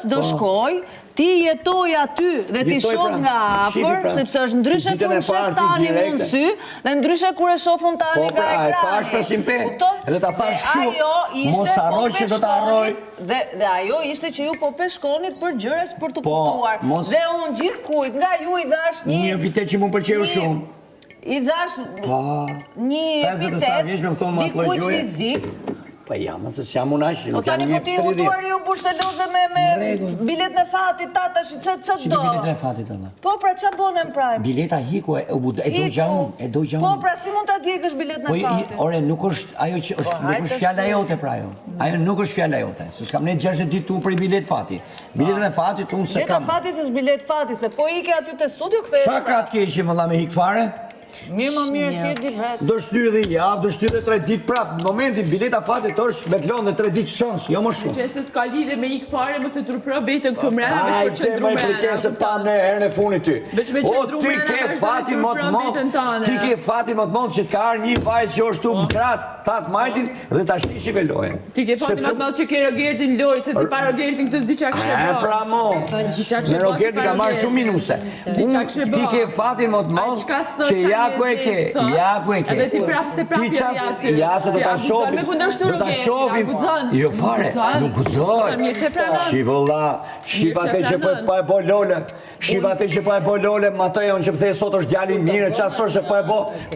Durrës do shkoj, ti jetoj aty dhe ti shoh nga afër, sepse është ndryshe kur në shef tani mund sy, dhe ndryshe kur e shofun tani nga ekrani. Po pash për simpë, edhe ta thash kështu, mos harroj që do ta harroj. Dhe ajo ishte që ju po pe shkonit për gjëra për të kuptuar. Dhe unë gjithkujt nga ju i dhash një epitet që më pëlqeu shumë. I dhash një epitet dikujt fizik. Pa jam, se s'jam unë ashtë, nuk jam një 30. Po tani po ti hutuar ju Burseloze me bilet në fatit, tatash, që do? Si bilet në fatit, Allah? Po pra, që bonë në prime? Bileta hiku, e do gja unë. Po pra, si mund të djekësh bilet në fatit? Ore, nuk është ajo që nuk është fjalla jote, pra jo. Ajo nuk është fjalla jote, se s'kam ne 60 ditë tu për i bilet fati. Bilet në fatit, unë se kam... Bilet në fatit është bilet fati, se po ike aty të studio këthejsh. Qa ka të keqe më la me hik fare? Mirë më mirë tjetë ditë vetë. Do shtyr dhe javë, do shtyr dhe 3 ditë prapë. Në momentin bileta fatit është me të lonë dhe 3 ditë shons, jo më shumë. Që se s'ka lidhe me ikë fare, më se të rëpra vetën këtu mrena, veç për qëndru mrena. Ajde, me prikesë ta në herën e funit ty. Veç me qëndru mrena, veç të rëpra vetën tane. Ti ke fatin më të mondë që ka arë një vajzë që është tu më gratë, tatë majtin dhe ta shti shive lojën. Ti ke fatin më të mondë që ke Rogertin lojë, se ti pa Rogertin këtë zdi qa kështë e bërë. Pra mo, me Rogertin ka marrë shumë minuse. Ti ke fatin më të mondë që jako e ke. Ja ku e ke. Edhe ti prapë se prapë jeri aty. Ja se do ta shohim. Me kundërshtu Rogerin, Jo fare, nuk guxoj. Shivolla, shivate që po e bo lole. Shivate që po e bo lole, Matejon që pëthej sot është djali mirë, qasor që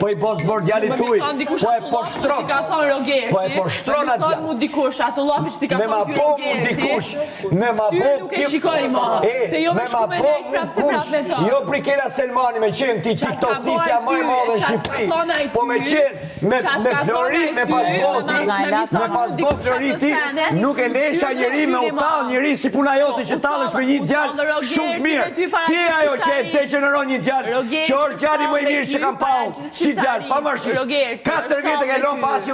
po i bo zbor djali tuj. Po e po shtron. Po e po shtron atë djali. Me ma po dikush, ato lafi që ti ka thonë ty Rogerti. Me ma po nuk e shikoj ma. Se jo me shkume nejtë prapë se prapë me ta. Jo Brikela Selmani me qenë ti TikTokistja më e madhe në Shqipëri. Po me qenë, me Flori, me pasbot Flori ti, nuk e lesha njëri me u talë njëri si puna jote që talësh me një djallë shumë mirë. Ti ajo që e degeneron një djallë, që është djalli më i mirë që kam pa unë, si djallë, pavarësisht. 4 vjetë e ke lonë pasi